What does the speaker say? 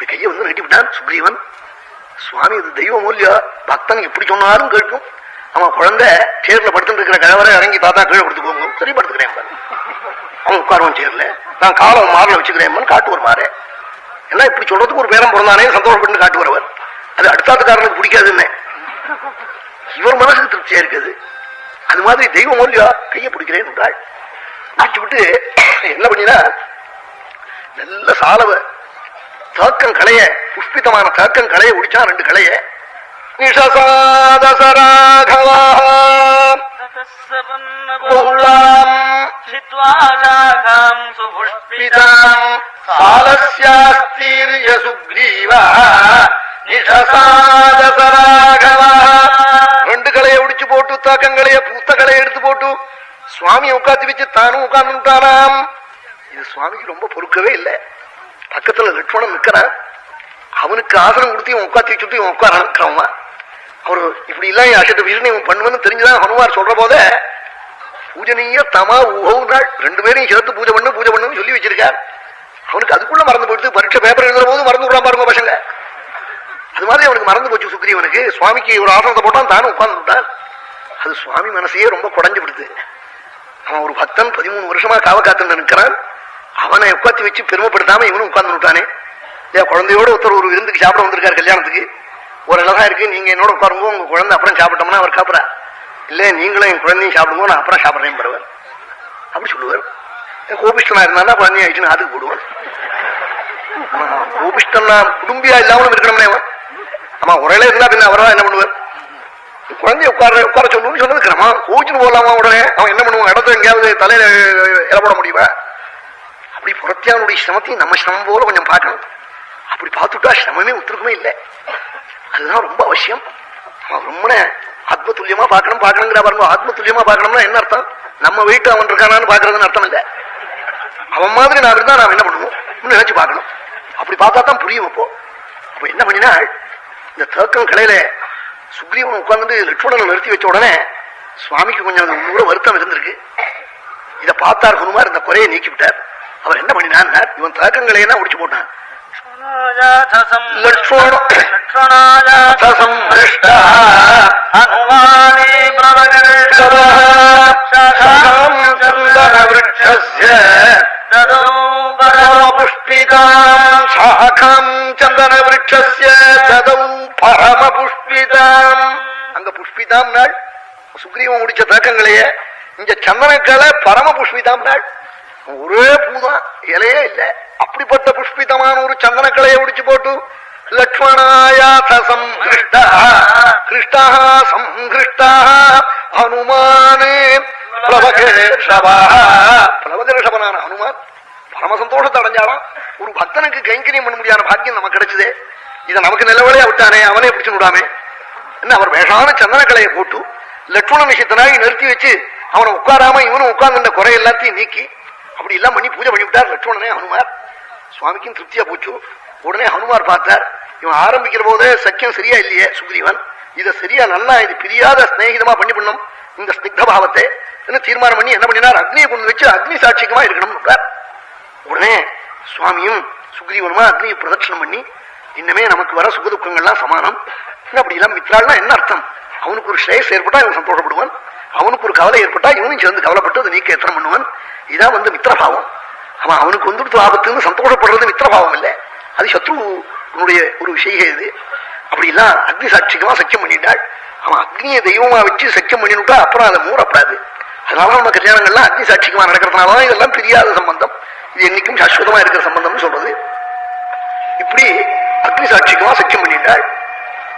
இப்படி கையை வந்து நட்டிவிட்டான் சுக்ரீவன். சுவாமி இது தெய்வம் இல்லையா, பக்தன் எப்படி சொன்னாலும் கேட்கும். அவன் குழந்தை சேர்ல படுத்துட்டு இருக்கிற கழவரை இறங்கி தாத்தா கீழே படுத்து போங்க, சரி படுத்துக்கிறேன். அவன் உட்காருவான் சேர்ல, நான் காலம் மாறல வச்சுக்கிறேன் காட்டு ஒரு மாறே. ஏன்னா இப்படி சொல்றதுக்கு ஒரு பேரம் பிறந்தானே சந்தோஷப்பட்டு காட்டு வரவர். அது அடுத்தாத்துக்காரனுக்கு பிடிக்காதுன்னு இவர் மனசுக்கு திருப்தியா இருக்குது. அது மாதிரி தெய்வம் இல்லையா கையை பிடிக்கிறேன் என்றாள். ஆச்சு விட்டு என்ன பண்ணினா நல்ல சாலவ தேக்கம் களைய, புஷ்பிதமான தேக்கம் களைய உடிச்சா 2 களைய. ரெண்டு களைய உடிச்சு போட்டு தாக்கங்களைய பூத்த களைய எடுத்து போட்டு சுவாமியை உட்காந்து வச்சு தானும் உட்கார்ந்துட்டானாம். இது சுவாமிக்கு ரொம்ப பொறுக்கவே இல்லை. பக்கத்துல லட்சுமணன் நிக்கிறான். அவனுக்கு ஆசனம் கொடுத்து இவன் உட்காந்து வச்சுட்டு இவன் உட்காரவா. அவரு இப்படி எல்லாம் அசட்டு வீரனை இவன் பண்ணுவேன்னு தெரிஞ்சுதான் ஹனுமார் சொல்ற போத பூஜனீய தமா ஊகவுனாள் 2 பேரையும் சேர்த்து பூஜை பண்ணுன்னு சொல்லி வச்சிருக்கார். அவனுக்கு அதுக்குள்ள மறந்து போயிடுது. பரீட்சை பேப்பர் எழுதுற போது மறந்து விடுறான் பாருங்க பசங்க. அது மாதிரி அவனுக்கு மறந்து போச்சு சுக்ரீவனுக்கு. சுவாமிக்கு ஒரு ஆசனத்தை போட்டான், தானும் உட்கார்ந்து விட்டான். அது சுவாமி மனசையே ரொம்ப குறைஞ்சு விடுது. அவன் ஒரு பக்தன் 13 வருஷமா காவ காத்து நிற்கிறான். அவனை உட்காந்து வச்சு பெருமைப்படுத்தாம இவனும் உட்கார்ந்து விட்டானே. குழந்தையோட ஒருத்தர் ஒரு விருந்துக்கு சாப்பிட வந்திருக்காரு கல்யாணத்துக்கு. ஒரு இலகா இருக்கு, நீங்க என்னோட உட்காருங்க, உங்க குழந்தை அப்புறம் சாப்பிட்டோம்னா அவர் காப்புறா. இல்ல நீங்களும் என் குழந்தையும் சாப்பிடுங்க, நான் அப்புறம் சாப்பிட்றேன் பரவாயில்ல அப்படி சொல்லுவார். கோபிஷ்டனா இருந்தாலும் குழந்தைய ஆயிடுச்சுன்னு அதுக்கு போடுவான். கோபிஷ்டன்னா குடும்பியா இல்லாமலும் இருக்கணும்னே. ஆமா ஒரே இருந்தா பின்ன அவரா என்ன பண்ணுவார்? குழந்தைய உட்கார சொல்லுன்னு சொன்னது கிரமா. கோச்சுன்னு போடலாமா உடனே அவன் என்ன பண்ணுவான்? இடத்த எங்கேயாவது தலையில இலப்பட முடியுமா? அப்படி புறத்தியானுடைய சிரமத்தையும் நம்ம சிரமம் போல கொஞ்சம் பார்க்கணும். அப்படி பார்த்துட்டா சிரமமே உத்திருக்குமே இல்லை. அதுதான் ரொம்ப அவசியம். ரொம்ப ஆத்ம துல்லியமா பார்க்கணுங்கிற பாருங்க. ஆத்ம துல்லியமா பார்க்கணும்னா என்ன அர்த்தம்? நம்ம வீட்டு அவன் இருக்கானான்னு பாக்குறதுன்னு அர்த்தம் இல்லை. அவன் மாதிரி நான் இருந்தா நாம் என்ன பண்ணுவோம் நினைச்சு பார்க்கணும். அப்படி பார்த்தா தான் புரியும். அப்போ என்ன பண்ணினா இந்த தேக்கம் கலையில சுக்ரீவன் உட்கார்ந்து லட்சுமணனை நிறுத்தி வச்ச உடனே சுவாமிக்கு கொஞ்சம் நூறு வருத்தம் இருந்திருக்கு. இதை பார்த்தார் ஹனுமார், இந்த குறையை நீக்கி விட்டார். அவர் என்ன பண்ணினான்? இவன் தேக்கங்களையெல்லாம் உடிச்சு போட்டான். சந்தன அங்க புஷ்பிதாம் நாள் சுக்ரீவன் முடிச்ச தேக்கங்களையே இங்க சந்தனக்களை பரம புஷ்பிதாம் நாள். ஒரே பூதான், இலையே இல்லை. அப்படிப்பட்ட புஷ்பிதமான ஒரு சந்தனக்கலையை உடிச்சு போட்டு லக்ஷ்மணாயாசம் கிருஷ்ணா சங்கிருஷ்டா ஹனுமானே பிளவகேஷவனான ஹனுமான் பரம சந்தோஷத்தை அடைஞ்சாலாம். ஒரு பக்தனுக்கு கைங்கரியம் பண்ண முடியாத பாக்கியம் நமக்கு கிடைச்சதே. இதை நமக்கு நிலவலையா விட்டானே, அவனே பிடிச்சு விடாமே என்ன. அவர் வேஷான சந்தனக்கலையை போட்டு லட்சுமண விஷயத்தினாக நிறுத்தி வச்சு அவனை உட்காராம இவனும் உட்கார்ந்து குறை எல்லாத்தையும் நீக்கி அப்படி எல்லாம் பண்ணி பூஜை பண்ணிவிட்டார் லட்சுமணனே ஹனுமார். சுவாமிக்கும் திருப்தியா போச்சு. உடனே ஹனுமார் பார்த்தார், இவன் ஆரம்பிக்கிற போதே சக்கியம் சரியா இல்லையே சுக்ரீவன், இதை சரியா நல்லா இது பிரியாத ஸ்நேகிதமா பண்ணி பண்ணும் இந்த ஸ்னிக்த பாவத்தை தீர்மானம் பண்ணி என்ன பண்ணினார்? அக்னியை கொண்டு வச்சு அக்னி சாட்சியமா இருக்கணும். உடனே சுவாமியும் சுக்ரீவனுமா அக்னியை பிரதட்சணம் பண்ணி இன்னமே நமக்கு வர சுகதுக்கங்கள்லாம் சமானம். அப்படி எல்லாம் மித்ராள்னா என்ன அர்த்தம்? அவனுக்கு ஒரு ஸ்ரேயஸ் ஏற்பட்டா இவன் சந்தோஷப்படுவான், அவனுக்கு ஒரு கவலை ஏற்பட்டா இவனும் சேர்ந்து கவலைப்பட்டு அதை நீக்க எத்தனை பண்ணுவான். இதான் மித்திரபாவம். அவனுக்கு வந்துடுத்து ஆபத்துன்னு சந்தோஷப்படுறது மித்திரபாவம் இல்லை, அது சத்ருனுடைய ஒரு விஷயம். இது அப்படிலாம் அக்னி சாட்சியமா சக்கியம் பண்ணிட்டாள். அவன் அக்னியை தெய்வமா வச்சு சக்கியம் பண்ணிவிட்டா அப்புறம் அதை மூறப்படாது. அதனால நம்ம கல்யாணங்கள்லாம் அக்னி சாட்சியமா நடக்கிறதுனாலதான் இதெல்லாம் பிரியாத சம்பந்தம், இது என்னைக்கும் சாஸ்வதமா இருக்கிற சம்பந்தம்னு சொல்றது. இப்படி அக்னி சாட்சியமா சக்கியம் பண்ணிட்டாள்.